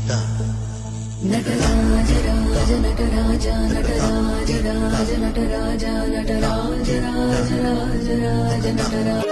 గీత. నటరాజ రాజ నటరాజ నటరాజ రాజ నటరాజ నటరాజ రాజ రాజ రాజ నటరాజ.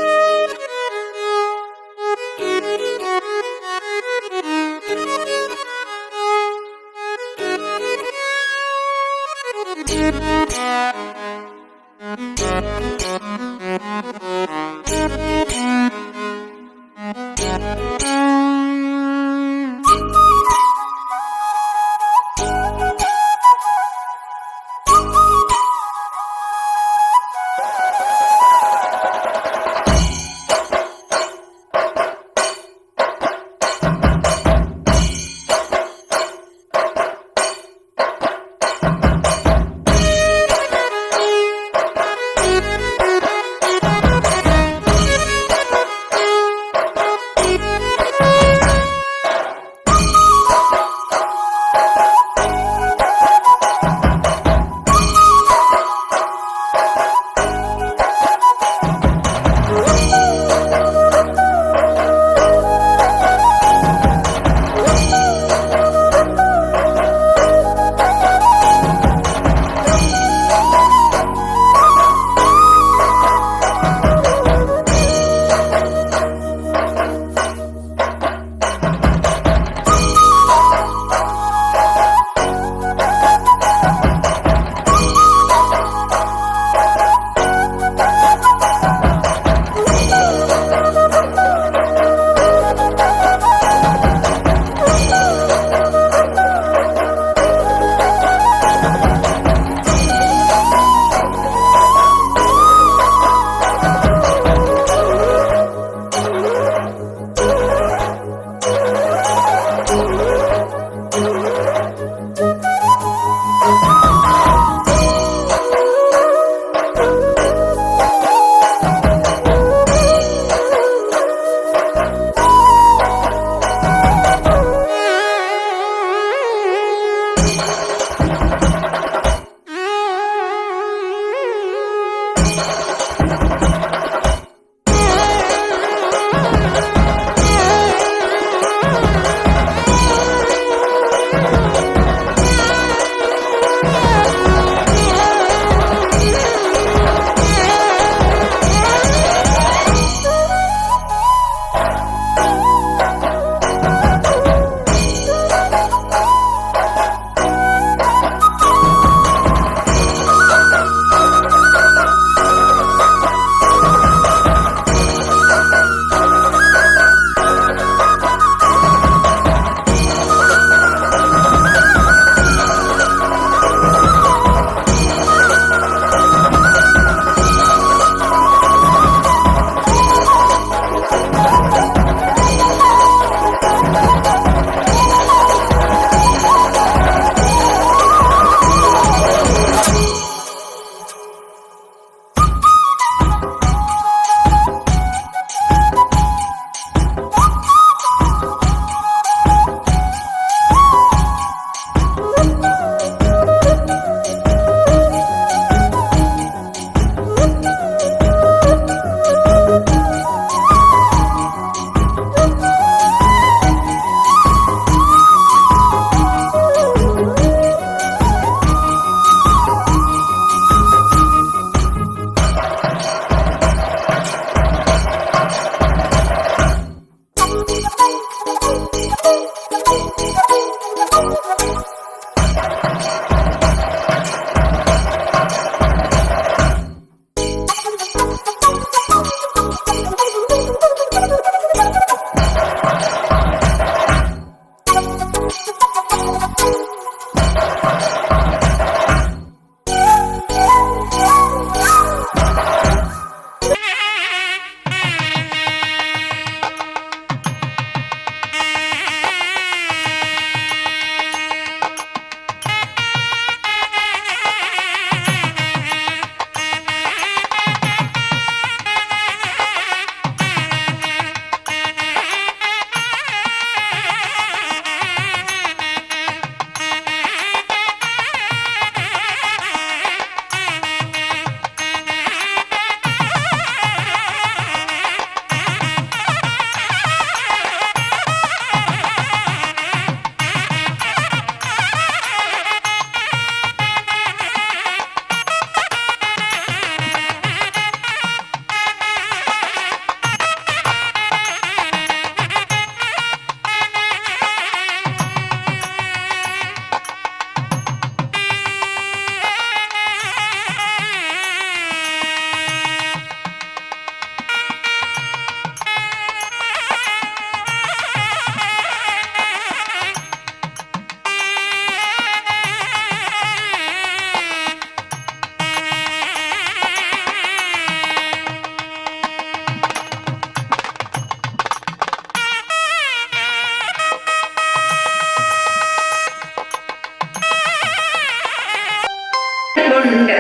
కొండ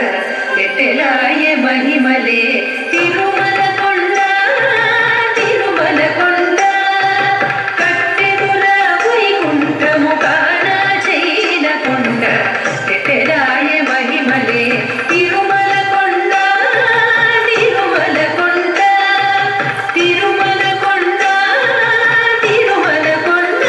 ఎట్టెలాయ మహిమలే తిరుమల కొండ తిరుమల కొండ కట్టెదుర వైకుంఠము కాన చైన కొండ ఎట్టెలాయ మహిమలే తిరుమల కొండ తిరుమల కొండ తిరుమల కొండ తిరుమల కొండ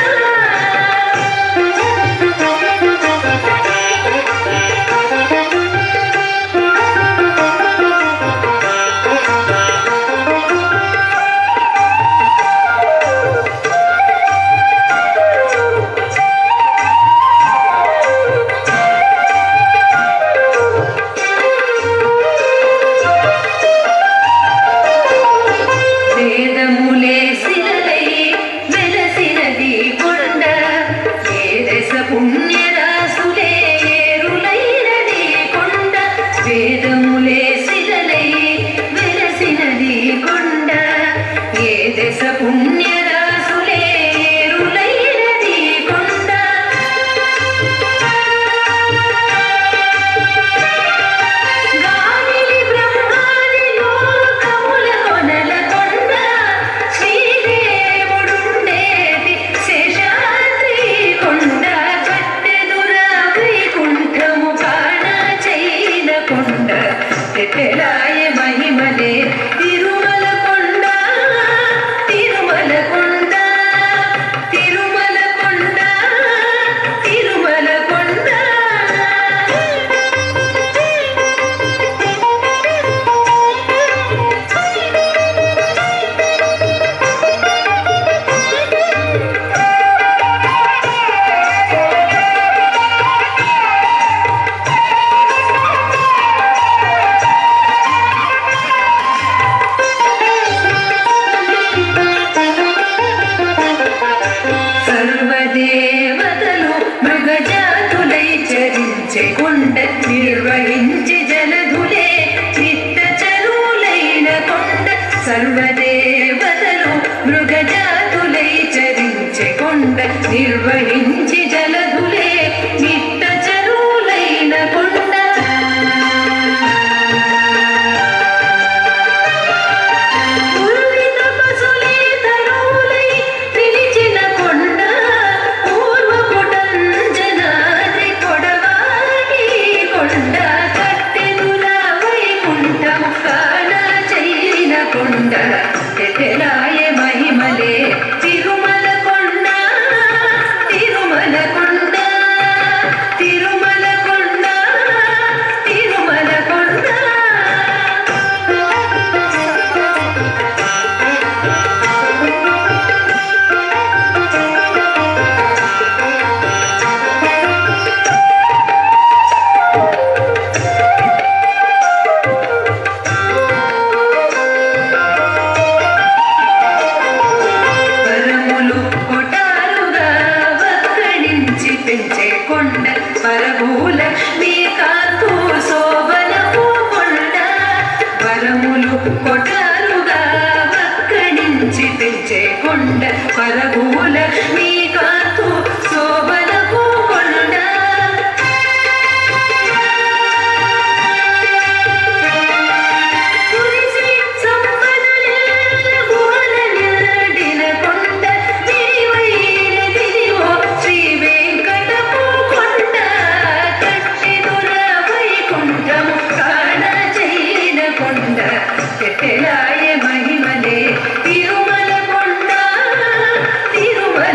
వేదములే శిలలై వెలసినది కొండ ఏ దశ పుణ్యరాసులే ఏరులైనది కొండ వేదములే శిలలై వెలసినది కొండ ఏ దశ పుణ్యరాసులే ఏరులైనది కొండ గాలిలి బ్రహ్మాది లోకముల కొనల కొండ శ్రీదేవుడుండేది శేషాద్రి కొండ కట్టెదుర వైకుంఠము కాన చైన కొండ ఎట్టెలాయ మహిమలే తిరుమల కొండ తిరుమల కొండ తిరుమల కొండ తిరుమల కొండ సర్వదేవతలు మృగజాతులై చరించే కొండ నిర్వహించి జలధులే చిత్త చరువులైన కొండ సర్వదేవతలు మృగజాతులై చరించే కొండ నిర్వహించి జలధులే చిత్త చరువులైన కొండ పూర్విత పశులే తరువులై పిలిచిన కొండ పూర్వపుటంజనాద్రి కొడవాగి కొండ కట్టెదుర వైకుంఠము కాన చైన కొండ ఎట్టెలాయ మహిమలే తిరుమల కొండ తిరుమల కొండ తిరుమల కొండ తిరుమల కొండ వరములు కొటారుగా వక్కడించి పెంచే కొండ పరభూలక్ష్మి కాంతు శోభనము కొండ వరములు కొటారుగా వక్కడించి పెంచే కొండ పరభూలక్ష్మి కాంతు శోభనము కొండ కురిసి సంపదల గుహలనిండిన కొండ విరివైన దిదివో శ్రీ వెంకటపు కొండ కట్టెదుర వైకుంఠము కాన చైన కొండ ఎట్టెలాయ మహిమలే తిరుమల కొండ తిరుమల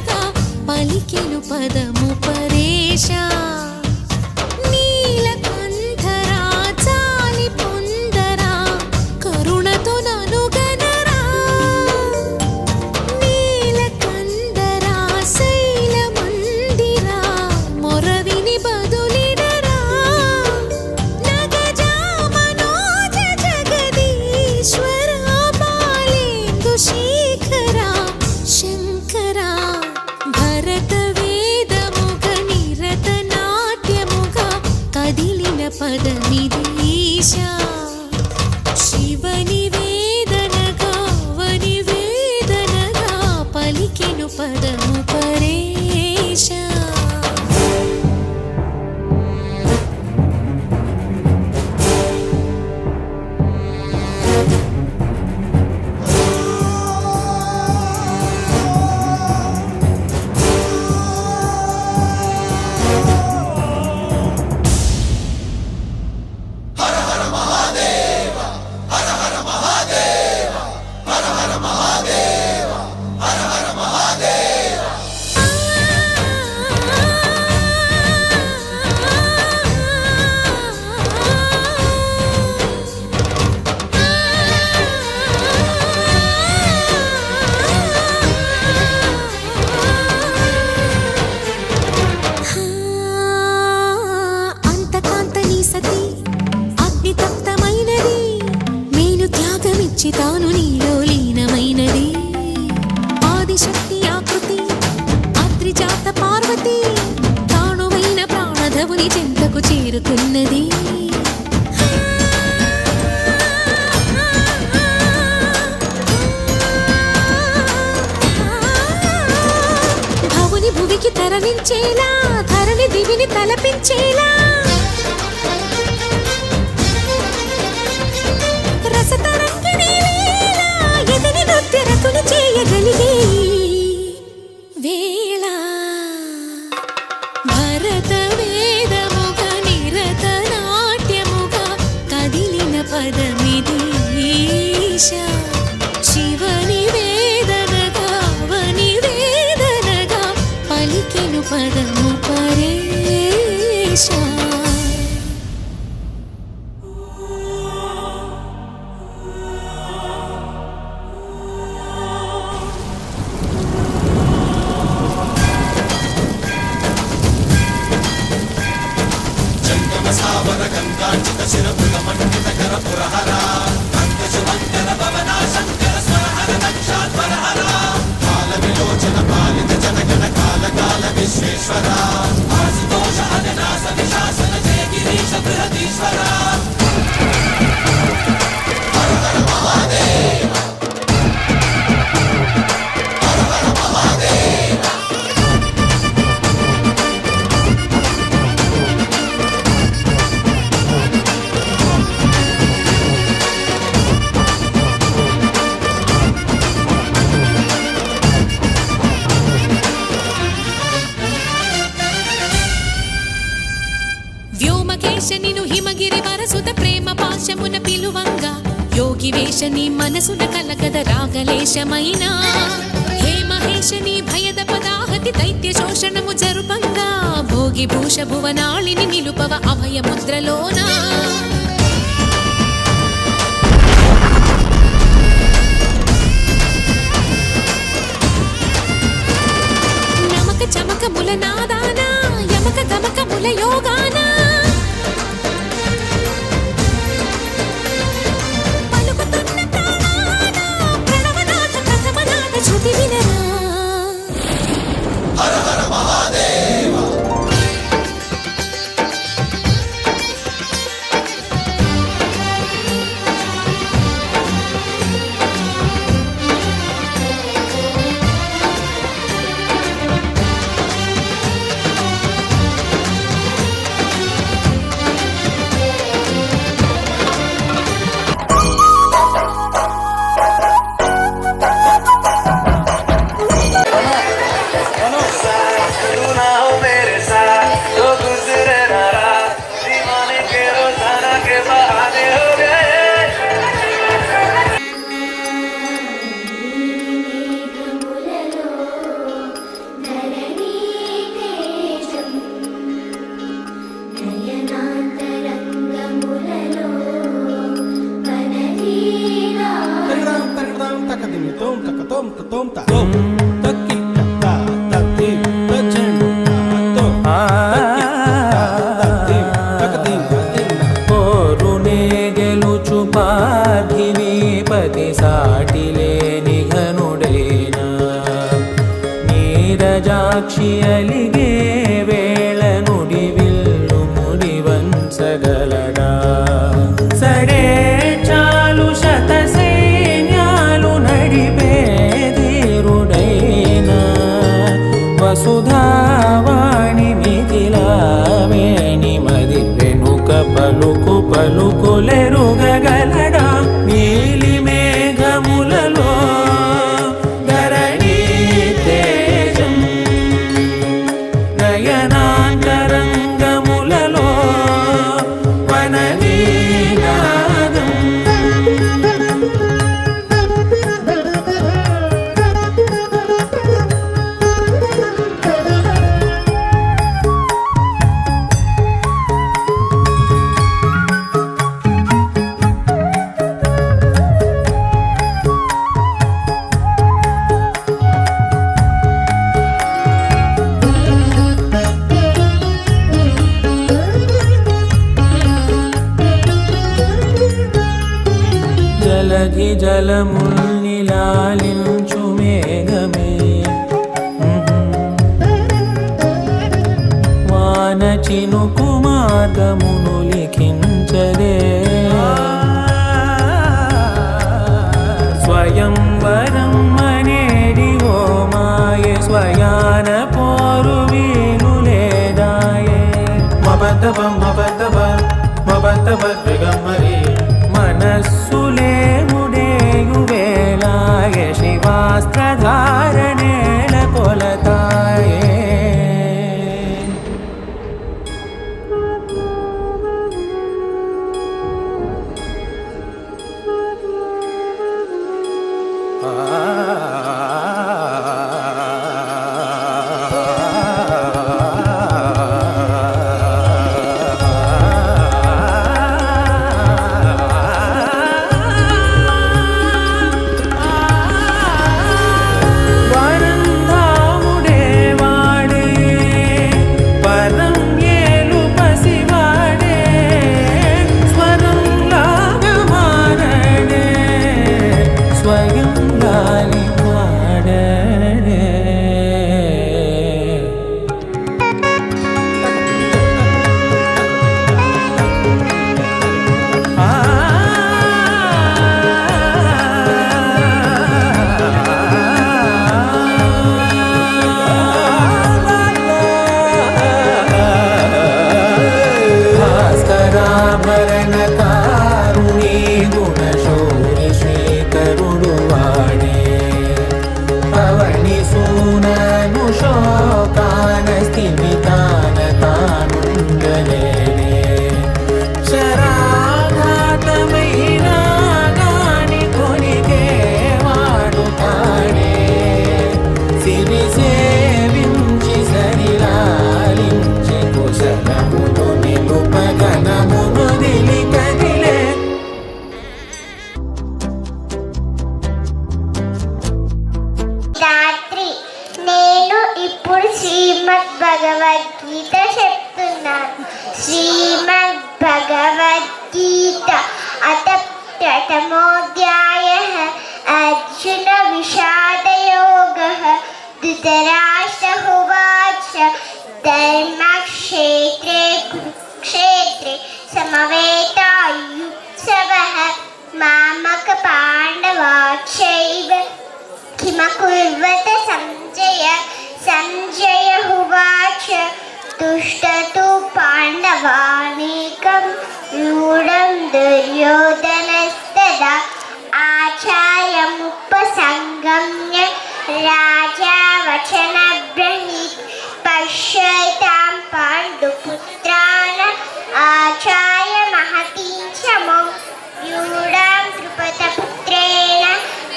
పదమిదీశా శివని వేదనగా వని వేదనగా పలికెను పదము పరేశా తాను నీలో లీనమైనది ఆదిశక్తి ఆకృతి అద్రిజాత పార్వతి తానువైన ప్రాణధవుని చెంతకు చేరుతున్నది భవుని భువికి తరలించేలా ధరణి దివిని తలపించేలా చేయగలిగే వేళ భరత వేదముగా నిరత నాట్యముగా కదిలిన పదమిదీశా శివని వేదనగా వని వేదనగా పలికెను పదము పరేశా నిను హిమగిరి వరసుత ప్రేమ పాశమున పిలువంగా యోగి వేషని మనసున కలగద రాగలేశమైనా హే మహేశని భయద పదాహతి దైత్య శోషణము జరుపంగా భోగి భూష భువనాళిని నిలుపవ అభయ ముద్రలోనా నమక చమక ముల నాదానా యమక గమక ముల యోగానా ನೀರಜಾಕ್ಷಿ ಅಲಿಗೆ ವೇಳ ನುಡಿ ವಿಲ್ಲು ಮುಡಿ ವಂಚಗಲ జలధి జలముల్ని లాలించు మేఘమే వాన చినుకు మార్గమును లిఖించదే స్వయంవరం అనేడి ఓ మాయే స్వయాన పోరు వీలు లేదాయే మబద్దబ మబద్దబద్దగమ్మరే మనస్సులే ముడేయు వేళాయే శివాస్త్రధారణేల కొలతాయే రాత్రి నేను ఇప్పుడు శ్రీమద్ భగవద్గీత చెప్తున్నాను. శ్రీమద్ భగవద్గీత అత ప్రథమోధ్యాయః అర్జున విషాదయోగః ధృతరాష్ట్ర ఉవాచ ధర్మక్షేత్రే కురుక్షేత్రే సమవేతాయుత్సవః మామక పాండవాశ్చైవ కిమకుర్వత సంజయ సంజయ ఉవాచ తుష్టతు పాండవానేకం వ్యూఢం దుర్యోధనస్తదా ఆచార్యముపసంగమ్య రాజా వచనబ్రహీత్ పశ్యతాం పాండుపుత్రాన్ ఆచార్య మహతీం చమో వ్యూఢాం ద్రుపదపుత్రేణ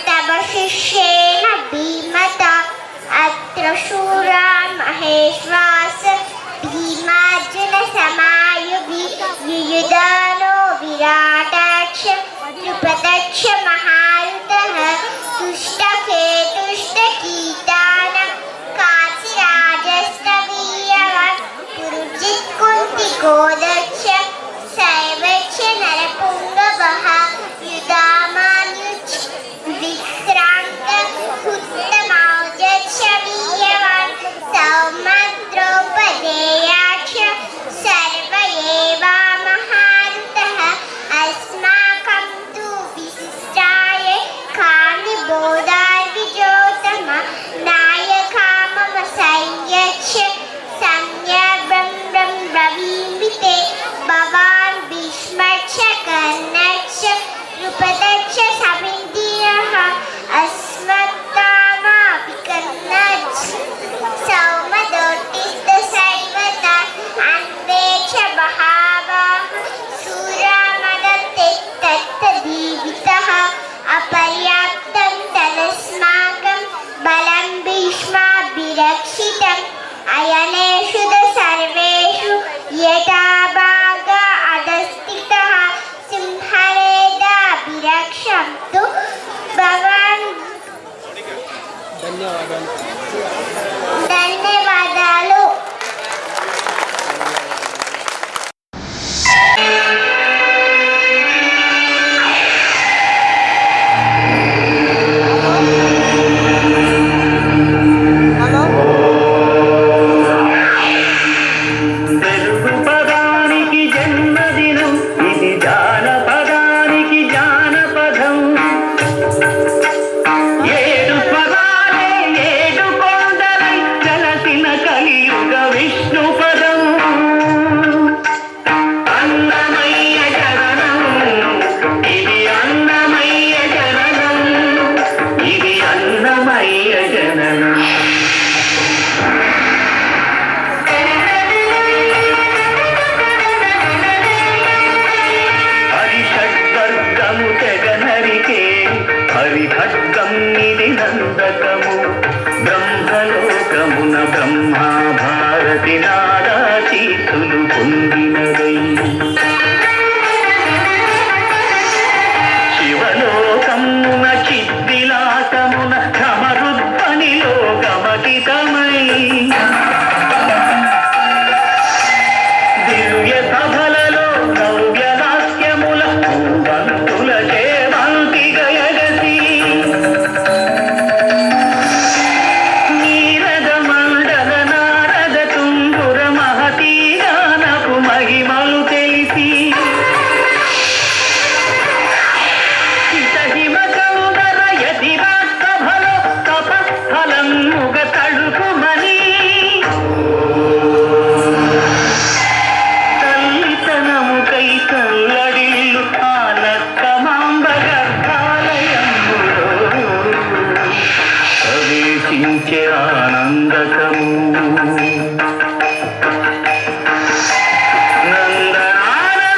తవ శిష్యేణ భీమతా అత్ర శూరా మహేశ్వాస భీమార్జున సమాయుధి యుయుధానో విరాటాక్ష ద్రుపదక్ష మహారుతః తుష్టకేతుష్టకీతాన కాశీరాజస్తవీయవాన్ పురుజిత్ కుంతి గోదక్ష సైవక్ష నరపుంగవః యుధామాన్యుచ్ విక్రాంత ఉత్తమౌజక్షవీయవాన్ సౌమద్రౌపదేయాక్ష సర్వ ఏవా మహారుతః అస్మాకం తు విశిష్టాయ కాని బోధార్విజోతమ నాయకా మమ సంయక్ష సంజ్ఞాబ్రం బ్రవీమితే భవాన్ భీష్మక్ష కర్ణక్ష ద్రుపదక్ష సమింద్రియః అస్మత్తామాభికర్ణచ్చ సౌమదోటిస్త సైవత అన్వేక్ష మహాబాహ శూరామదత్తే తత్తదీవితః అపర్యాప్తం తదస్మాకం బలం భీష్మాభిరక్షితం అయనేషు సర్వేషు యథా భాగా అధస్థితః సింహరేదాభిరక్షంతు భవాన్. ధన్యవాదాలు. హరిభగ్గం ఇది నందకము బ్రహ్మలోకమున బ్రహ్మా భారతి నాదా చీతులు పొందినదై శివలోకమున చిద్విలాసమున ఘమరుద్వనిలో గమకితమై దివ్య సభలలో నవ్యలాస్యముల వంతుల చేవంతి గయగసి నీరద మండల నారద తుంగుర మహతీ గానపు మహిమలు తెలిసి హిమ కౌదర యతిరాత్సభలో తపఫలం ముగ తడుకుమని తల్లితనముకై తల్లడిల్లు ఆలక్కమాంబ గర్భాలయములో ప్రవేశించే ఆనందకము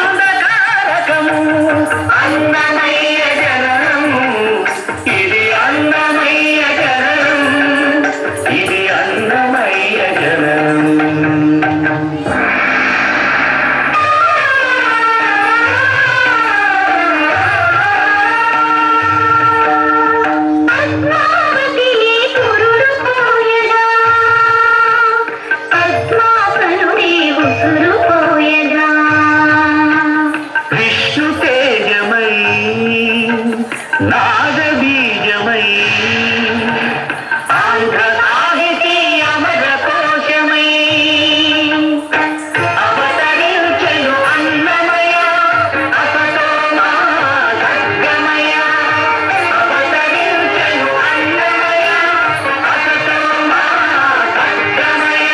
నందనానందకారకము అన్నమయ్య జననము ఇది అన్నమయ్య జననం ఇది అన్నమయ్య జననం పద్మావతిని పురుడు పోయగా పద్మాసనుడి ఉసురు పోయగా విష్ణు తేజమై నాద బీజమై ఆంధ్ర సాహితీ అమర కోశమై అవతరించెను అన్నమయ అసతో మా సద్గమయ అవతరించెను అన్నమయ అసతో మా సద్గమయ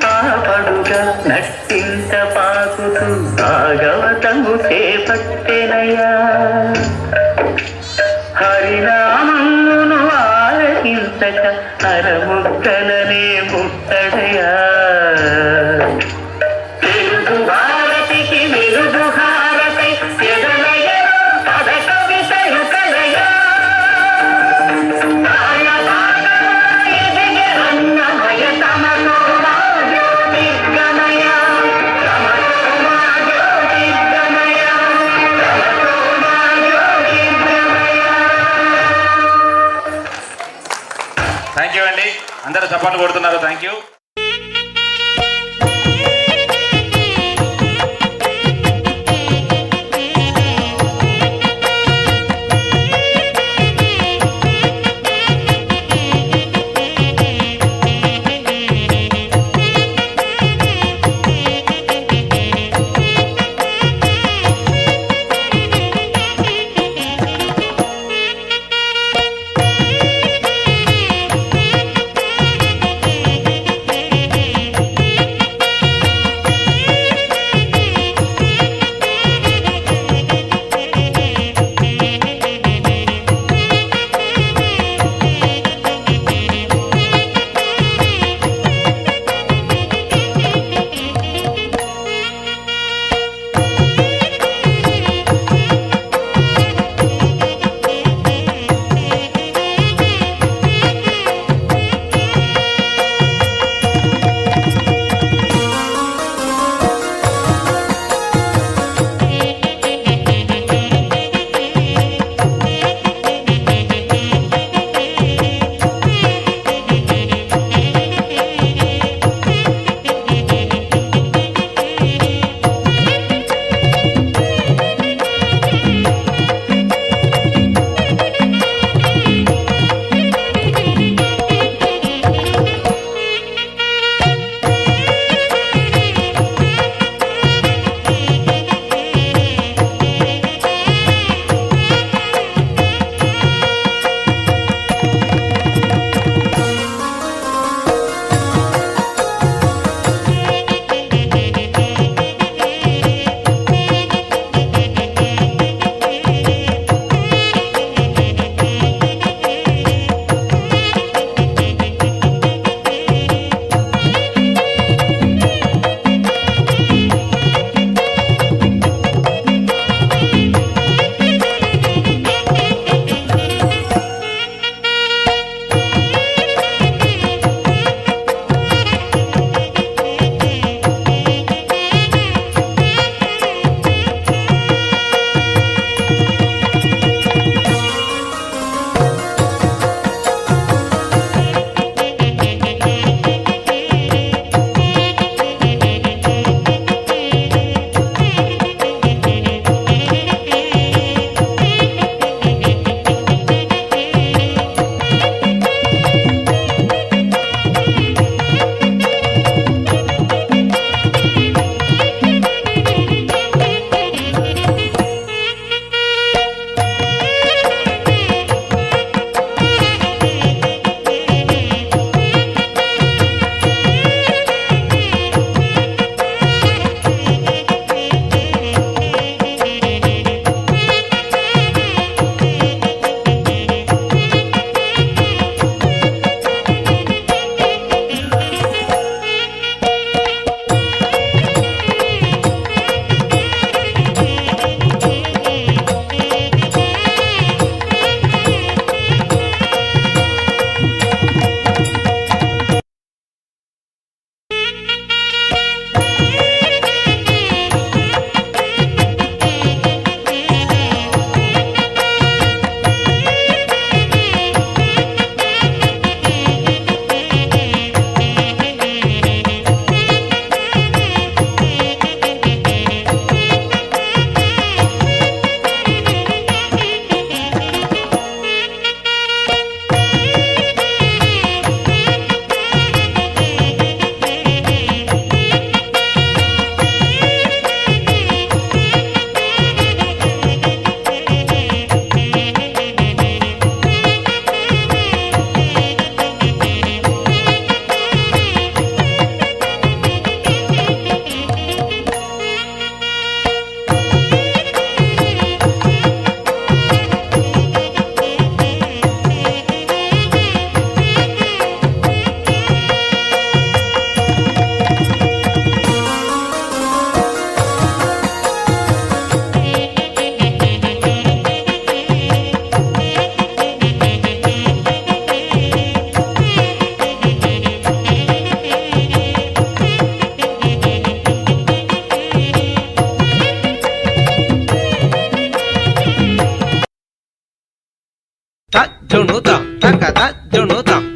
పాపడుగా నట్టింట పాకుతూ భాగవతము చేపట్టెనయా హరినామమును ఆలకించక అరముక్కలనే ముట్టడయా తెలుగు భారతికి వెలుగు హారతి ఎదలయ పద కవితలు కలయా అన్నమయ తమతో మా జ్యోతిర్గమయ తమతో మా జ్యోతిర్గమయ తమతో మా జ్యోతిర్గమయ. థ్యాంక్ యూ అండి, అందరూ చప్పట్లు కొడుతున్నారు. Thank you.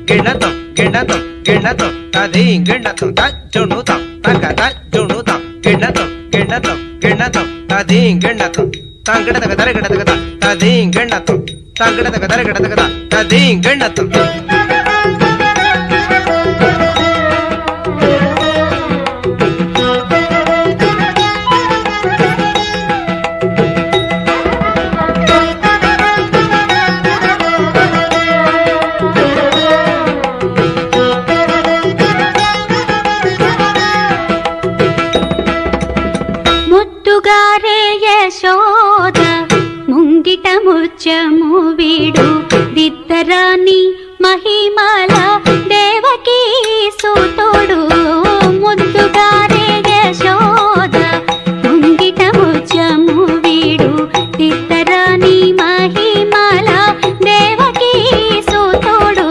గిణతం గిణతం గిణతం తదీం గిణతం తజ్జుణుతం తగ తజ్జుణుతం గిణతం గిణతం గిణతం తదీం గిణతం తంగడతగ దరగడతగ తదీం గిణతం తంగడతగ దరగడతగ తదీం గిణతం. ముద్దుగారే యశోద ముంగిట ముత్యము వీడు దిద్దరాని మహిమల దేవకీ సుతుడు. ముద్దుగారే యశోద ముంగిట ముత్యము వీడు దిద్దరాని మహిమల దేవకీ సుతుడు.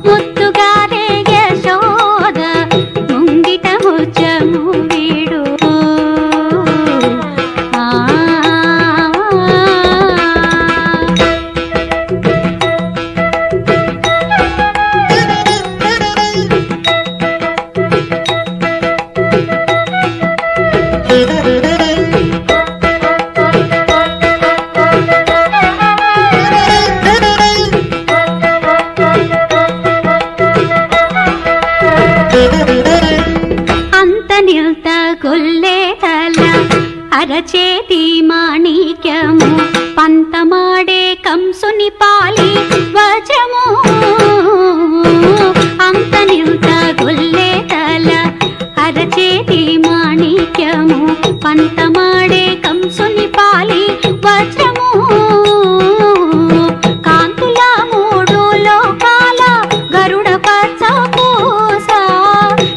ముద్దుగారే యశోద ముంగిట ముత్యము వీడు. అంత నిల్త గొల్లేతల అరచేతి మాణిక్యము పంతమాడే కంసుని పాలి వజ్రము. అంత నిల్త గొల్లేతల అరచేతి మాణిక్యము పంతమాడే కంసుని పాలి వజ్రము. కాంతుల మూడు లోకాల గరుడ పచ్చ పూస.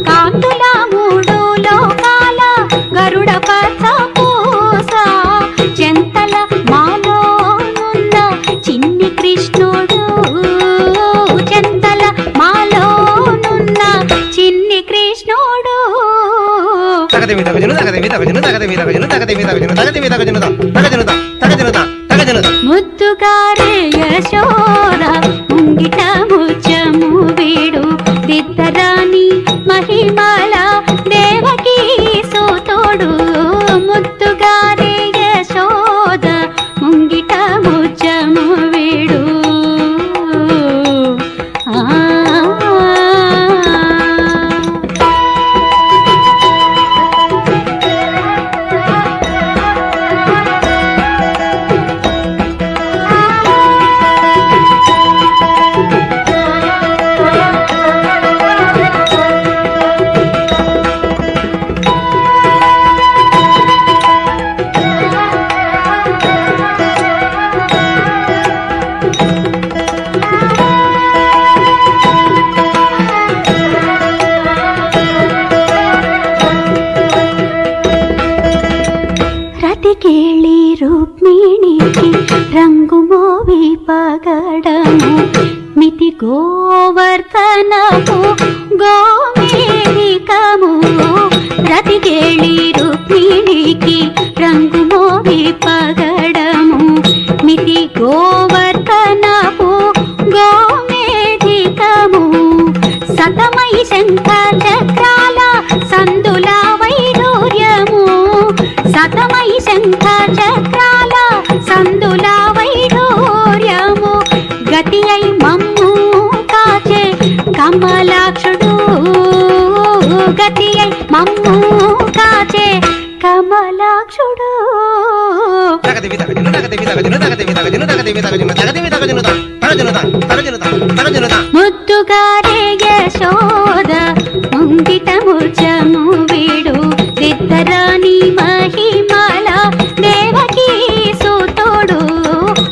కాంతుల మూడు లోకాల గరుడ పచ్చ పూస. చెంతల మాలోనున్న చిన్ని కృష్ణుడు. చెంతల మాలోనున్న చిన్ని కృష్ణుడు. తగదిమి తగజును తగదిమి తగజును తగదిమి తగజును తగదిమి తగజును తగదిమి తగజును తగజును తగజును తగజును. ముద్దుగారే యశోద ముంగిట ముత్యము వీడు దిద్దరాని మహిమల దేవకీ సుతుడు. ముద్దుగారే యశోద ముంగిట ముత్యము వీడు. రతికేళి రుక్మిణికి రంగు మోవి పగడము మితి గోవర్ధనము గోమేధికము. రతికేళి రుక్మిణికి రంగు మోవి పగడము మితి గోవర్ధనము గోమేధికము. సతమై శంఖ చక్రాల సందుల వైడూర్యము. సతమై శంఖ చక్రాల సందుల వైడూర్యము. గతి అయి మమ్ము కాచే కమలాక్షుడు. గతి అయి మమ్ము కాచే కమలాక్షుడు. తగదిమి తగజును తగదిమి తగజును తగదిమి తగజును తగదిమి తగజును తగదిమి తగజును తగజును తగజును తగజును. ముద్దుగారే యశోద ముంగిట ముత్యము వీడు దిద్దరాని మహిమల దేవకీ సుతుడు.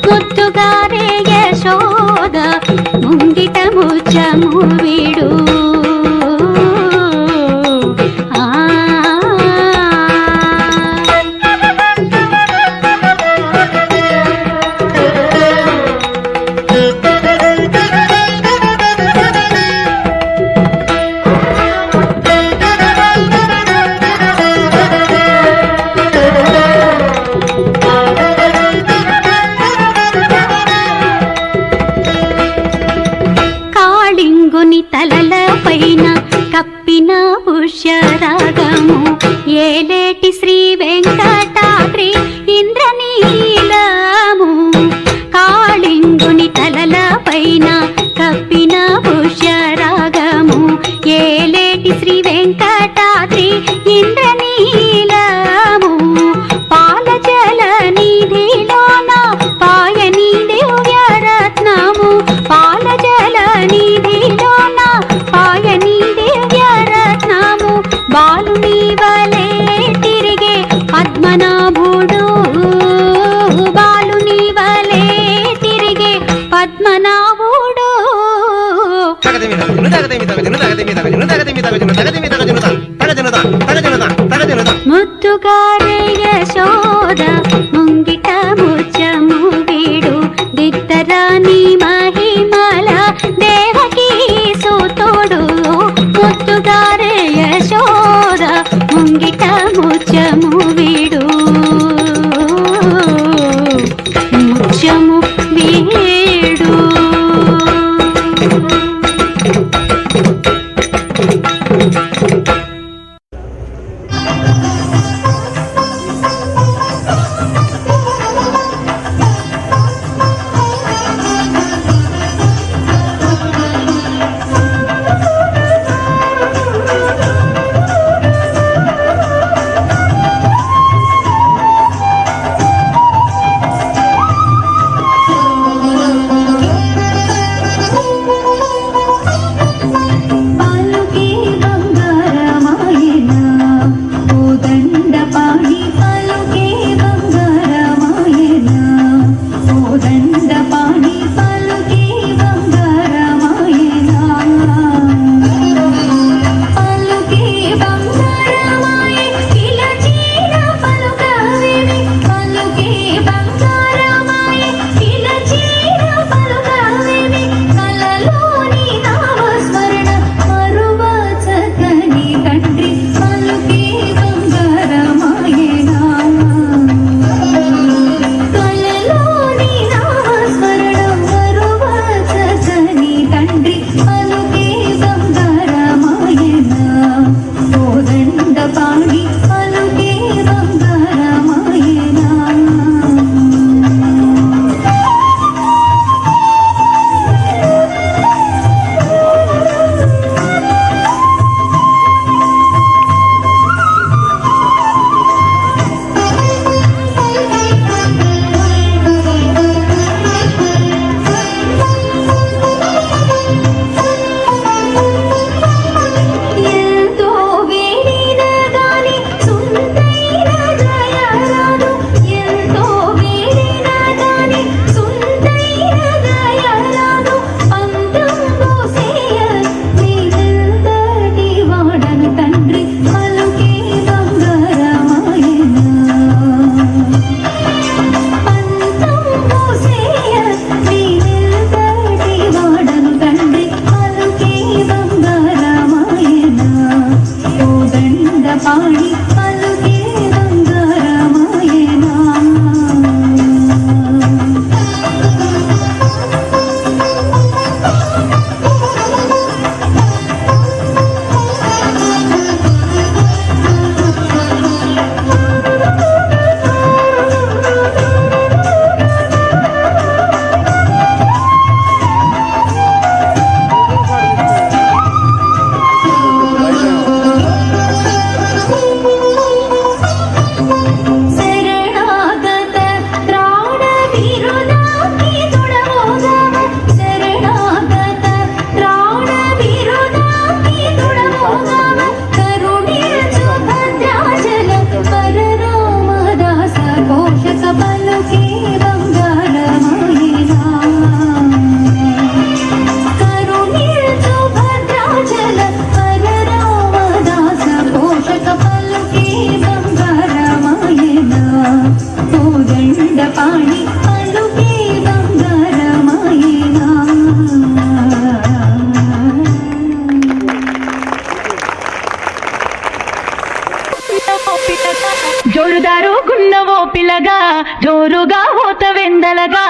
ముద్దుగారే యశోద ముంగిట ముత్యము వీడు. రాగము ఏలేటి శ్రీ వెంకటాద్రి ఇంద్రనీలము కాళింగుని తలల పైన కప్పిన పుష్యరాగము ఏలేటి శ్రీ వెంకటాద్రి ఇంద్రనీలము పాలజల నిధిలోన పాయని దివ్యరత్నము పాలజల నిధిలోన పాయని దివ్యరత్నము బాలుని వలె తిరిగే పద్మనాభుడు బాలుని వలె తిరిగే పద్మనాభుడు తగదిమి తగదిను తగదిమి తగదిను తగదిమి తగదిను తగదిమి తగదిను తగదిమి తగదిను తగదిను తగదిను తగదిను ముత్తుగారే యశోద ముంగిట ముచ్చము వీడు దిత్తరాని మహిమల దేవకీ సూతుడు ముత్తుగారే యశోద ముంగిట ముచ్చము వీడు ముచ్చము వీడు పాలుకే బంగారమాయన కోదండ పాణి పాలుకే బంగారమాయన కోదండ పాణి పాలుకే బంగారమాయన పాలుకే బంగారమాయ పిలచిన పలుకవేమి పాలుకే బంగారమాయ పిలచిన పలుకవేమి కలలోని నామస్మరణ మరువ చక్కని తండ్రి పలుకే బంగారమాయన కలలోని నామస్మరణ మరువ చక్కని తండ్రి పలుకే బంగారమాయన కోదండ పాణి పలుకే బంగారమాయన ఎంతో వేడిన గాని సుందైన జయరాదు ఎంతో వేడిన గాని సుందైన జయరాదు పంతం పోసేయ నీదంతటి వాడను తండ్రి పలుకే బంగారమాయన పంతం పోసేయ నీదంతటి వాడను తండ్రి పలుకే బంగారమాయన కోదండ పాణి పలుకే బంగారమాయన శరణాగత త్రాణ విరుదాకి తుడమోగవ శరణాగత త్రాణ విరుదాకి తుడమోగవ కరుణించు భద్రాచల పరరామదాస ఘోషక పలుకే బంగారమాయన కరుణించు భద్రాచల పరరామదాస ఘోషక పలుకే బంగారమాయన కోదండ పాణి పలుకే బంగారమాయన జోరుదారు గున్నవో పిల్లగా జోరుగా హోత వెందలగా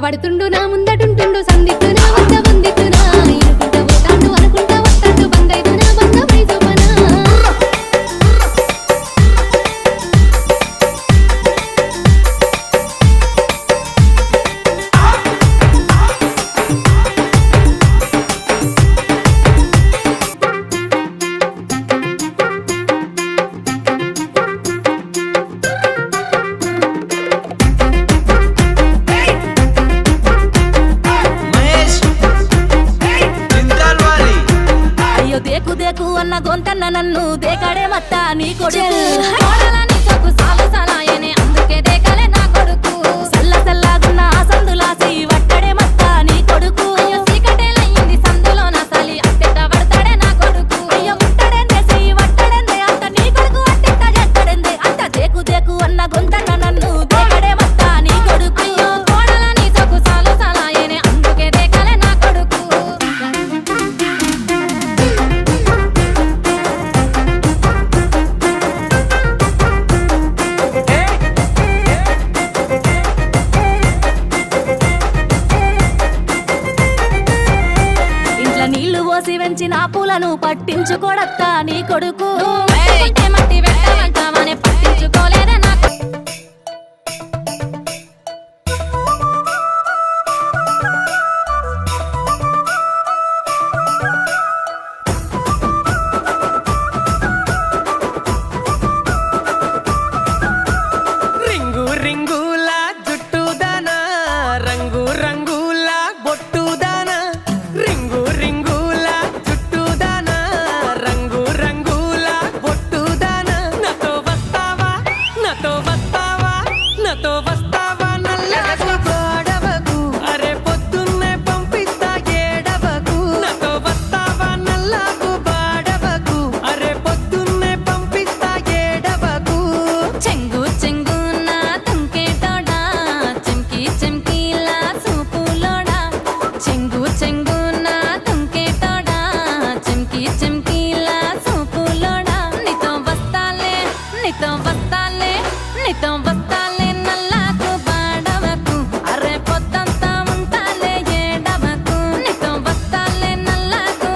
పడుతుండు నా ముందటుంటుండు సందిట్టు నా వద్ద వందిట్టునా ఇనుకుంటా పోతాండు అనుకుంటా వస్తాడు బందైతు నా బంద వైజోపనా మహేష్ జిందాల్ వాలి అయ్యో దేకు దేకు అన్న గొంతన్న నన్ను దేకడే మత్త నీ కొడుకు కోడలని సొక్కు సాలు సలాయనే అందుకే దేకలే నా కొడుకు సల్ల సల్లాగున్న ఆ సందులా చెయ్యి వట్టడే మత్త నీ కొడుకు అయ్యో సీకటేలయ్యింది సందులో నా సలి అట్టెట్ట పడతాడే నా కొడుకు అయ్యో ముట్టడెందే చెయ్యి వట్టడెందే అంత నీ కొడుకు అట్టెట్ట చేస్తాడెందే అంత దేకు దేకు అన్న గొంతన్న నన్ను దేకడే మత్త నీ కొడుకు అయ్యో కోడలని సొక్కు సాలు సలాయనే అందుకే దేకలే నా కొడుకు ఇంట్లో నీళ్లు పోసి వెంచిన పూలను పట్టించుకోడత్తా నీ కొడుకు కొంచెం మట్టి పెట్టమంటామని పట్టించుకోలేదే నా రింగు రింగుల జుట్టుదానా రంగు రంగుల బొట్టుదానా రింగు రింగుల జుట్టుదానా రంగు రంగుల బొట్టుదానా నాతో వస్తావా నాతో వస్తావా నాతో వస్తావా నల్లకు గోడవకు అరే పొద్దున్నే పంపిస్తా ఏడవకు నాతో వస్తావా నల్లకు బాడవకు అరే పొద్దున్నే పంపిస్తా ఏడవకు చెంగు చెంగున తుంకేటోడా చెంకి చెంకిలా సూపులోడా చెంగు చెంగున తుంకేటోడా చెంకి చెంకిలా సూపులోడా నీతో వస్తాలే నీతో వస్తాలే నీతో వస్తాలే నల్లాకు బాడవకు అరే పొద్దంతా ఉంటాలే ఏడవకు నీతో వస్తాలే నల్లాకు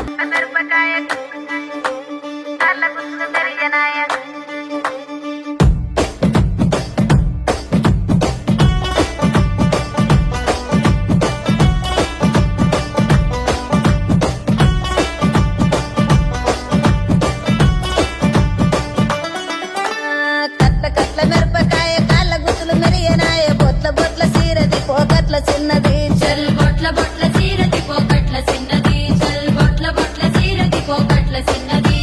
కట్ల కట్ల మిరపకాయ కాళ్ళ గుతులు మెరియనాయ బొట్ల బొట్ల సీరది పోకట్ల చిన్నది చల్ బొట్ల బొట్ల సీరతి పోకట్ల చిన్నది చల్ బొట్ల బొట్ల సీరతి పోకట్ల చిన్నది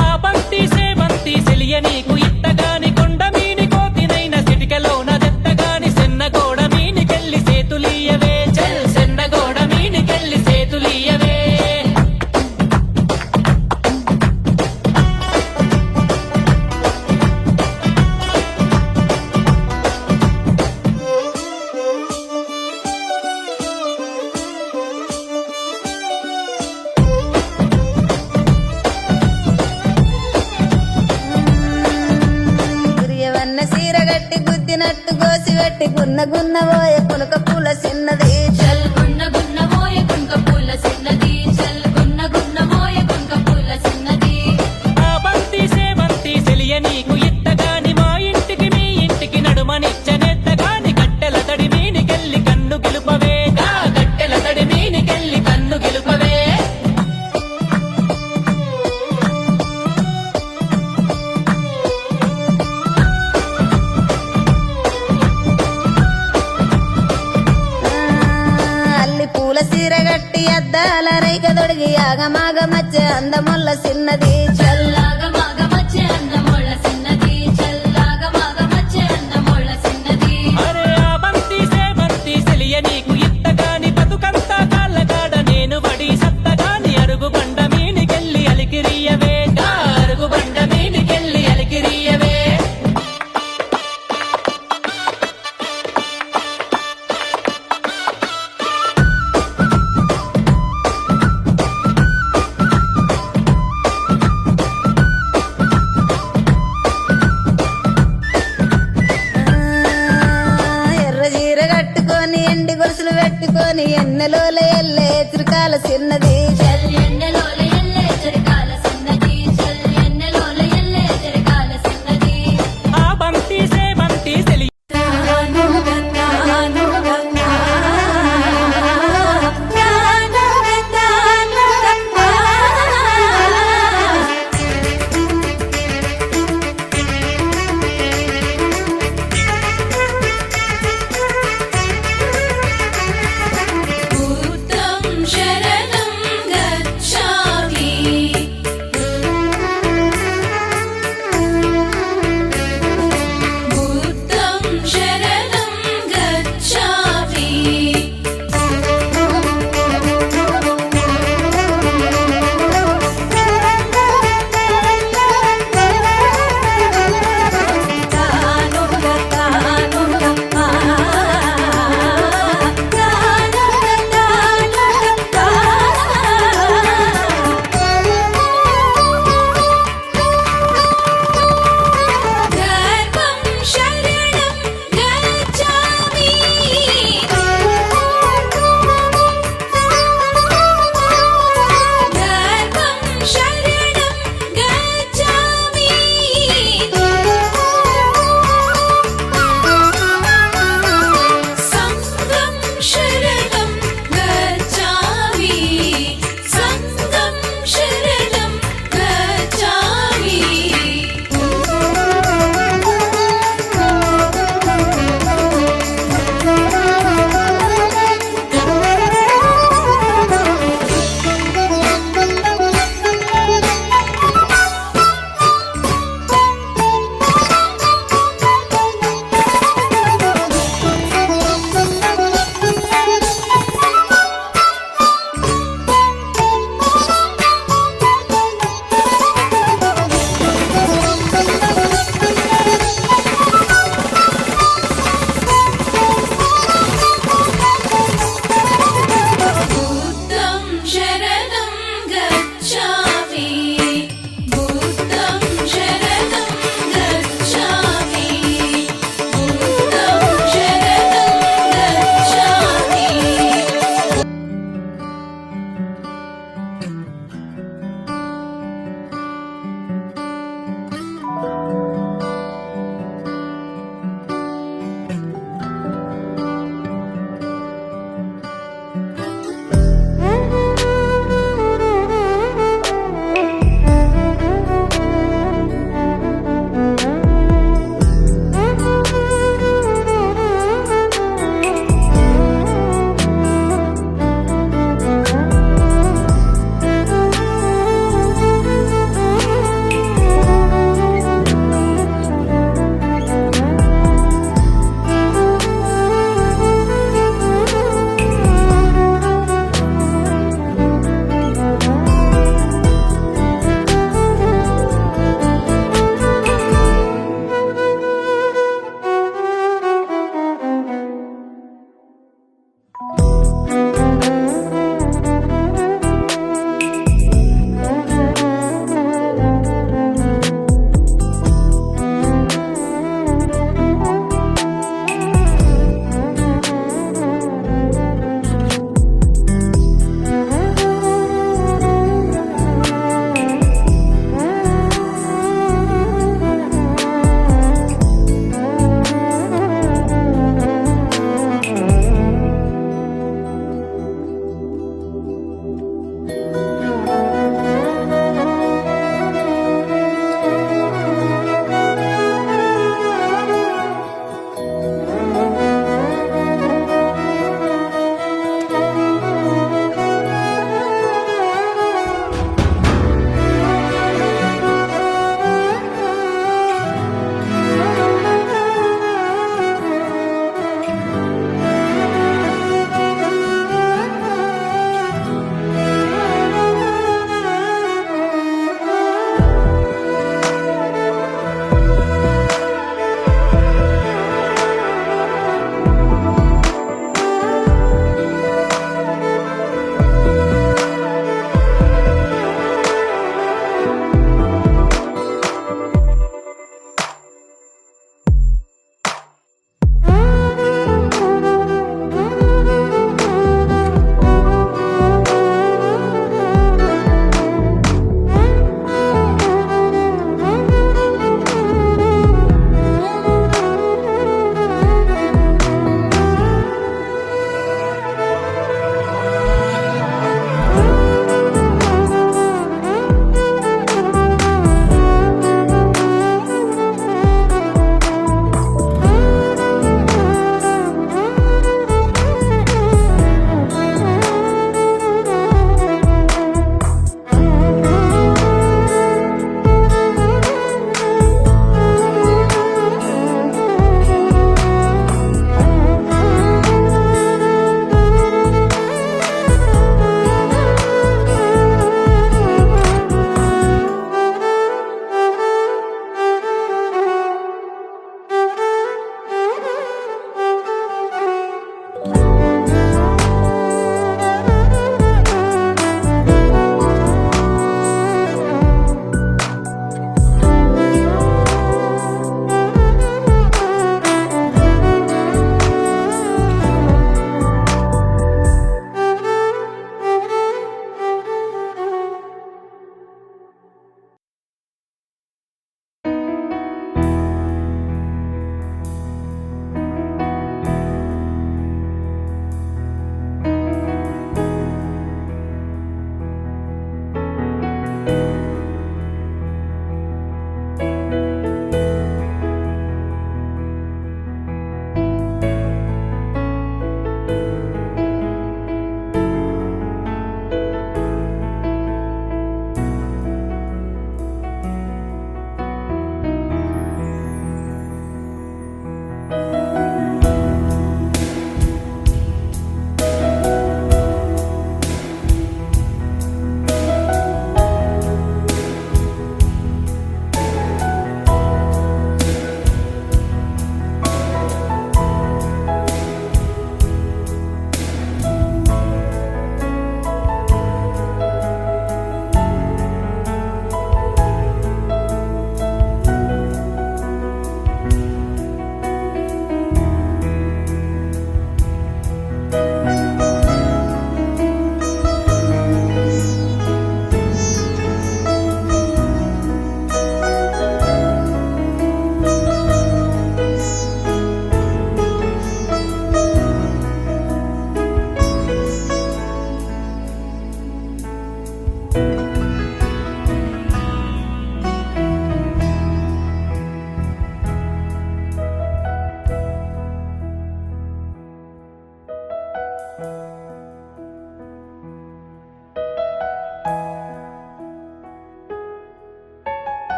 ఆ బంతి సేమంతి సెలియ నీకు ఇత్తగాని కొండ మీని కోతినైన సిటికలోన దెత్తగాని సెన్న గోడ మీనికెళ్ళి సేతులీయవే చల్ సెన్న గోడ మీనికెళ్ళి సేతులీయవే గురియవన్న సీర గట్టి గుద్దినట్టు గోసి పెట్టి గున్న గున్న పోయ పులక పూల చిన్నది చల్ గున్న గున్న మోయ కుంక పూల చిన్నది చల్ గున్న గున్న మోయ కుంక పూల చిన్నది ఆ బంతి సేమంతి సెలియ నీకు ఇత్తగాని మా ఇంటికి మీ ఇంటికి నడుమనిచ్చనెత్తగాని కట్టెల తడి మీనికెళ్ళి కన్ను గెలుపవే గా కట్టెల తడి మీనికెళ్ళి కన్ను గెలుపవే అల్లి పూల సీర గట్టి అద్దాల రైక దొడిగి ఆగమాగమచ్చే అందముల్ల చిన్నది చల్లాగ మాగ మచ్చే అన్నమోళ్ళ చిన్నది చల్లాగ మాగ మచ్చే అన్నమోళ్ళ చిన్నది అరే ఆ బంతి సేమంతి సెలియ నీకు ఇత్తగాని బతుకంతా కాళ్ళగాడ నేను వడి సత్తగాని అరుగు బండ మీనికెళ్ళి అలికిరియవే గా అరుగు బండ మీనికెళ్ళి అలికిరియవే పెట్టుకొని ఎన్నెలోల ఎల్లే చురకాల చిన్నది ఆ బంతి సేమంతి సెలి శరణం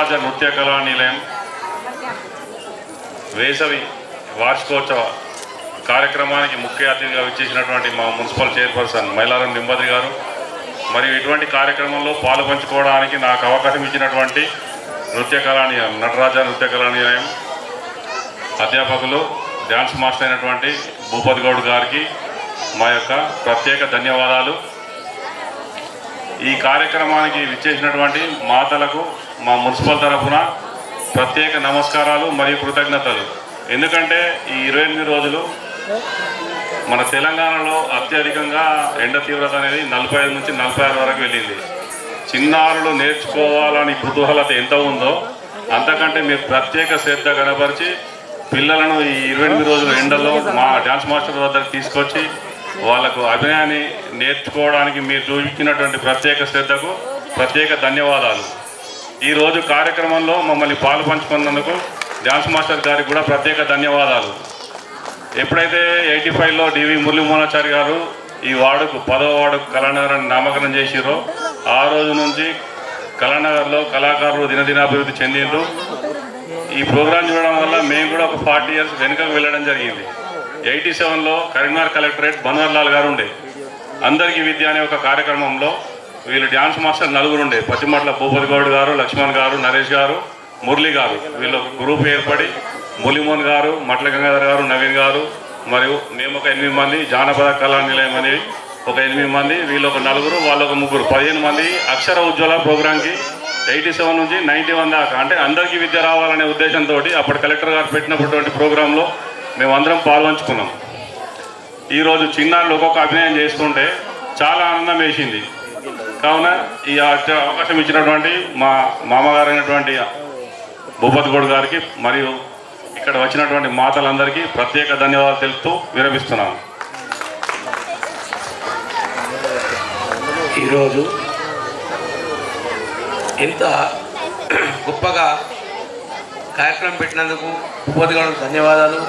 నటరాజ నృత్య కళా నిలయం వేసవి వార్షికోత్సవ కార్యక్రమానికి ముఖ్య అతిథిగా విచ్చేసినటువంటి మా మున్సిపల్ చైర్పర్సన్ మైలారం నింబద్రి గారు, మరియు ఇటువంటి కార్యక్రమంలో పాలు పంచుకోవడానికి నాకు అవకాశం ఇచ్చినటువంటి నృత్య కళానిలయం నటరాజ నృత్య కళానిలయం అధ్యాపకులు డ్యాన్స్ మాస్టర్ అయినటువంటి భూపతి గౌడ్ గారికి మా యొక్క ప్రత్యేక ధన్యవాదాలు. ఈ కార్యక్రమానికి విచ్చేసినటువంటి మాతలకు మా మున్సిపల్ తరఫున ప్రత్యేక నమస్కారాలు మరియు కృతజ్ఞతలు. ఎందుకంటే ఈ 28 రోజులు మన తెలంగాణలో అత్యధికంగా ఎండ తీవ్రత అనేది 45 నుంచి 46 వరకు వెళ్ళింది. చిన్నారులు నేర్చుకోవాలని కుతూహలత ఎంత ఉందో అంతకంటే మీరు ప్రత్యేక శ్రద్ధ కనపరిచి పిల్లలను ఈ 28 రోజుల ఎండలో మా డ్యాన్స్ మాస్టర్ వద్దకు తీసుకొచ్చి వాళ్ళకు అభినయాన్ని నేర్చుకోవడానికి మీరు చూపించినటువంటి ప్రత్యేక శ్రద్ధకు ప్రత్యేక ధన్యవాదాలు. ఈరోజు కార్యక్రమంలో మమ్మల్ని పాలు పంచుకున్నందుకు డ్యాన్స్ మాస్టర్ గారికి కూడా ప్రత్యేక ధన్యవాదాలు. ఎప్పుడైతే 85లో డివి మురళీమోహనాచారి గారు ఈ వార్డుకు 10వ వార్డుకు కళానగరాన్ని నామకరణం చేసిరో ఆ రోజు నుంచి కళానగర్లో కళాకారులు దినదినాభివృద్ధి చెందిండ్రు. ఈ ప్రోగ్రాం చూడడం వల్ల మేము కూడా ఒక 40 ఇయర్స్ వెనుకకు వెళ్ళడం జరిగింది. 87లో కరీంనగర్ కలెక్టరేట్ బన్వర్లాల్ గారు ఉండే అందరికీ విద్య అనే ఒక కార్యక్రమంలో వీళ్ళు డ్యాన్స్ మాస్టర్ 4 ఉండే. పచ్చిమట్ల భూపతి గౌడ్ గారు, లక్ష్మణ్ గారు, నరేష్ గారు, మురళి గారు, వీళ్ళు ఒక గ్రూప్ ఏర్పడి మురళీమోహన్ గారు, మట్ల గంగాధర్ గారు, నవీన్ గారు మరియు మేము ఒక 8 మంది, జానపద కళా నిలయం అనేది ఒక 8 మంది, వీళ్ళు ఒక 4, వాళ్ళు ఒక 3, 15 మంది అక్షర ఉజ్వల ప్రోగ్రాంకి 87 నుంచి 91 దాకా అంటే అందరికీ విద్య రావాలనే ఉద్దేశంతో అప్పటి కలెక్టర్ గారు పెట్టినటువంటి ప్రోగ్రాంలో మేమందరం పాల్పంచుకున్నాం. ఈరోజు చిన్నారులు ఒక్కొక్క అభినయం చేస్తుంటే చాలా ఆనందం వేసింది. కావున ఈ అవకాశం ఇచ్చినటువంటి మా మామగారు అయినటువంటి భూపతి గౌడ్ గారికి మరియు ఇక్కడ వచ్చినటువంటి మాతలందరికీ ప్రత్యేక ధన్యవాదాలు తెలుపుతూ విరమిస్తున్నాను. ఈరోజు ఇంత గొప్పగా కార్యక్రమం పెట్టినందుకు భూపతి గౌడ్కు ధన్యవాదాలు.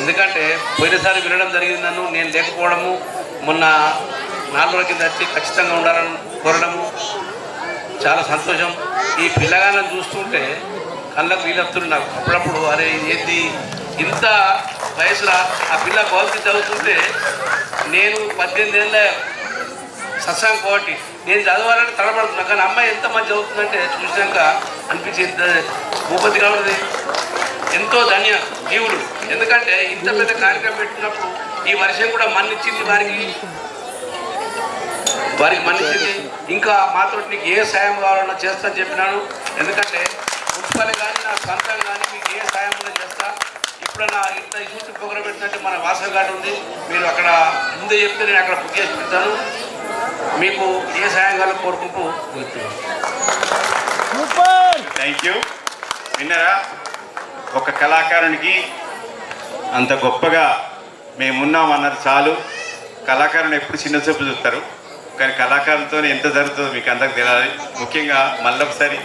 ఎందుకంటే పోయినసారి వినడం జరిగింది, నన్ను నేను లేకపోవడము, మొన్న 4 రోజుల కింద వచ్చి ఖచ్చితంగా ఉండాలని కోరడము చాలా సంతోషం. ఈ పిల్లగాళ్ళని చూస్తుంటే కళ్ళకు వీలొస్తుంది నాకు అప్పుడప్పుడు. అరే ఏంది ఇంత వయసులో ఆ పిల్ల భౌతిక చదువుతుంటే నేను 18 ఏళ్ళ సత్సంగం కాబట్టి నేను చదవాలని తడబడుతున్నా, కానీ అమ్మాయి ఎంత మంది చదువుతుందంటే చూసినాక అనిపించింది భూపతి గౌడ్ది ఎంతో జీవుడు. ఎందుకంటే ఇంత పెద్ద కార్యక్రమం పెట్టినప్పుడు ఈ వర్షం కూడా మన్నిచ్చింది, వారికి మన్నిచ్చింది. ఇంకా మాతో నీకు ఏ సాయం కావాలన్నా చేస్తా చెప్పినాను. ఎందుకంటే మున్సిపల్ కానీ నా సొంతం కానీ మీకు ఏ సాయం కూడా చేస్తా. ఇప్పుడన్నా ఇంత ఇష్యూస్ ప్రోగ్రామ్ పెట్టినట్టు మన వాసవి గార్డు ఉంది, మీరు అక్కడ ముందే చెప్తే నేను అక్కడ బుక్ చేసి పెడతాను. మీకు ఏ సాయం కావాలో కోరుకుంటూ థ్యాంక్ యూ. విన్నారా, ఒక కళాకారునికి అంత గొప్పగా మేమున్నామన్నారు చాలు. కళాకారుని ఎప్పుడు చిన్న చూపు చూస్తారు, కానీ కళాకారులతో ఎంత జరుగుతుందో మీకు అందరికి తెలియాలి. ముఖ్యంగా మళ్ళొకసారి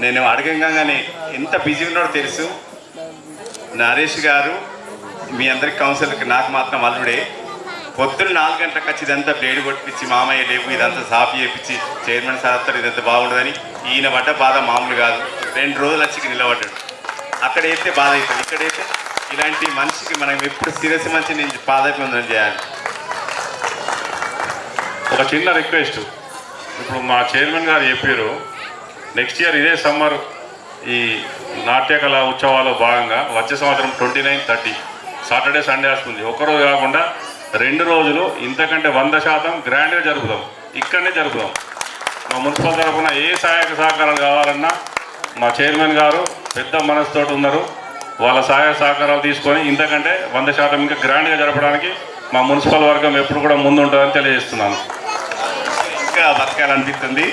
నేను అడగంగానే ఎంత బిజీ ఉన్నాడో తెలుసు. నరేష్ గారు మీ అందరికి కౌన్సిలర్కి, నాకు మాత్రం అల్లుడే. పొద్దున్న 4 గంటలకు వచ్చి ఇదంతా బ్లేడ్ కొట్టించి మామయ్య లేవు ఇదంతా సాఫ్ చేయించి చైర్మన్ సార్ వస్తారు ఇదంతా బాగుండదని. ఈయన పడ్డ బాధ మామూలు కాదు. 2 రోజులు వచ్చి నిలబడ్డాడు. అక్కడైతే బాధ అవుతుంది, ఇక్కడైతే ఇలాంటి మనిషికి మనం ఎప్పుడు సీరియస్ మంచి నేను పాదాభివందనం చేయాలి. ఒక చిన్న రిక్వెస్ట్, ఇప్పుడు మా చైర్మన్ గారు చెప్పారు నెక్స్ట్ ఇయర్ ఇదే సమ్మర్ ఈ నాట్యకళా ఉత్సవాల్లో భాగంగా వచ్చే సంవత్సరం 29, 30 సాటర్డే సండే వస్తుంది. ఒకరోజు కాకుండా 2 రోజులు ఇంతకంటే 100% గ్రాండ్గా జరుపుదాం, ఇక్కడనే జరుపుదాం. మా మున్సిపల్ తరఫున ఏ సహాయక సహకారాలు కావాలన్నా మా చైర్మన్ గారు పెద్ద మనసుతోటి ఉన్నారు. వాళ్ళ సహాయ సహకారాలు తీసుకొని ఇంతకంటే 100% ఇంకా గ్రాండ్గా జరపడానికి మా మున్సిపల్ వర్గం ఎప్పుడు కూడా ముందు ఉంటుందని తెలియజేస్తున్నాను. ఇంకా బతకాలనిపిస్తుంది.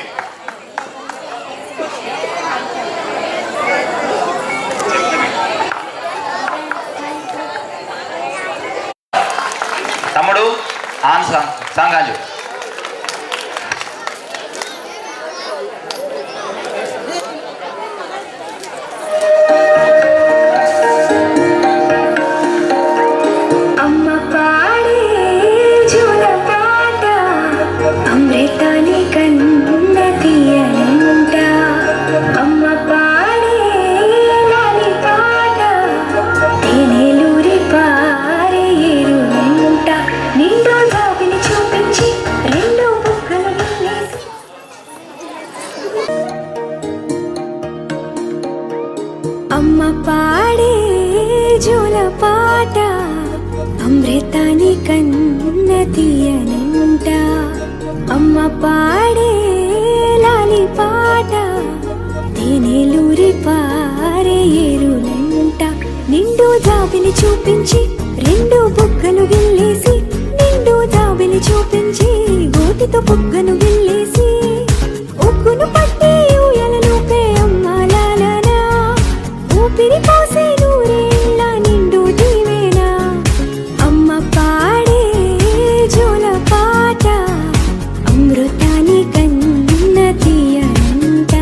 తమ్ముడు ఆన్ సాంగాజు. అమ్మ పాడే జోల పాట అమృతాని కన్న తీయంట. అమ్మ పాడే అమృతాని కన్న తీయనంట అమ్మ పాడే లాలి పాట తేనెలూరి పారే ఏరులంట నిండు జాబిలి చూపించి రెండు బుగ్గలు గిల్లేసి నిండు జాబిలి చూపించి గోటితో బుగ్గను గిల్లేసి ఉగ్గును పట్టి ఊయలను పే అమ్మ లాలనా ఊపిరి పోసే నూరేళ్ళ నిండు దీవేనా అమ్మ పాడే జోల పాట అమృతాని కన్న తీయనంట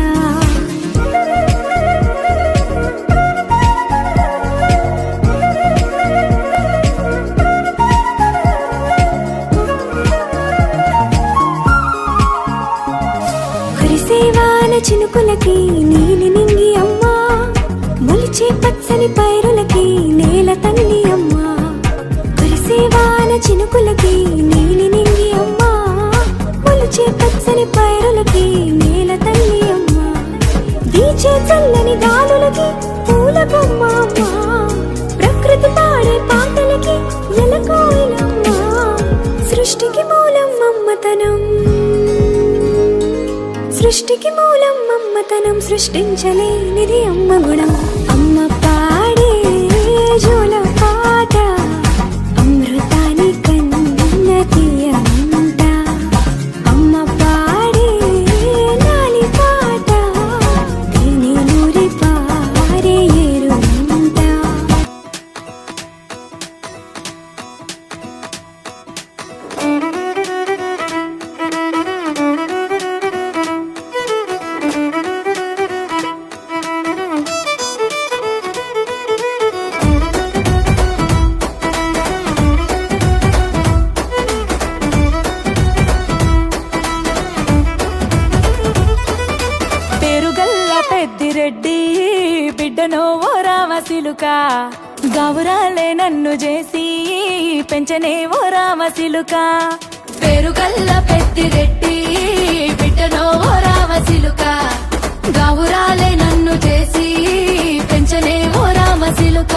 కురిసేవాన చినుకులకి నీలి నింగి అమ్మా మొలిచే పచ్చని పైరులకి నేల తల్లి అమ్మా కురిసేవాన చినుకులకి నీలి నింగి అమ్మా మొలిచే పచ్చని పైరులకి నేల తల్లి అమ్మా వీచే చల్లని గాలులకి పూల బొమ్మ అమ్మా ప్రకృతి పాడే పాటలకి ఎలకోయిలమ్మా సృష్టికి మూలం మమ్మతనం సృష్టికి మూలం మమ్మతనం సృష్టించలేనిది అమ్మ గుణం అమ్మ పాడే జోల పాట అమృతాని కన్న తీయనంట అమ్మ పాడే లాలి పాట తేనెలూరి పారే ఏరులంట పేరుగల్ల పెద్దిరెడ్డి బిడ్డనో ఓ రామసిలుక గౌరాలే నన్ను చేసి పెంచనే ఓ రామసిలుక పేరుగల్ల పెద్దిరెడ్డి బిడ్డనో ఓ రామసిలుక గౌరాలే నన్ను చేసి పెంచనే ఓ రామసిలుక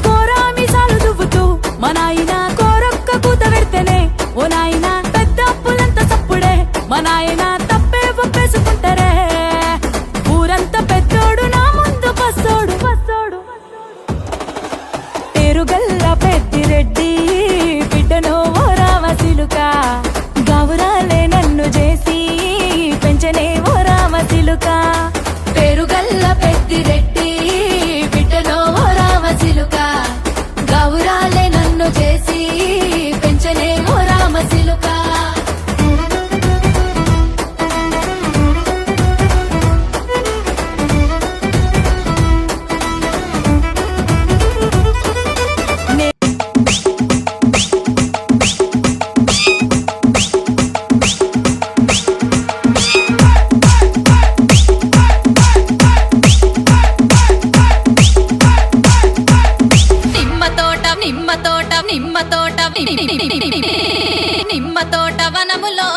కోరామిసాలు దువ్వుతూ మా నాయన కోరొక్క కూత పెడితేనే ఓ నాయన పెద్ద అప్పులంత చప్పుడే మా నాయన తప్పే ఒప్పేసుకుంటారే ఊరంతా పెద్దోడు నా ముందు బస్సోడు బస్సోడు పేరుగల్ల పెద్దిరెడ్డి బిడ్డనో ఓ రామసిలుక గౌరాలే నన్ను చేసి పెంచనే ఓ రామసిలుక పేరుగల్ల పెద్దిరెడ్డి బిడ్డనో ఓ రామసిలుక గౌరాలే నన్ను చేసి పెంచనే ఓ రామసిలుక నిమ్మ తోట వనములో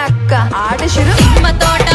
అక్క ఆట నిమ్మ తోట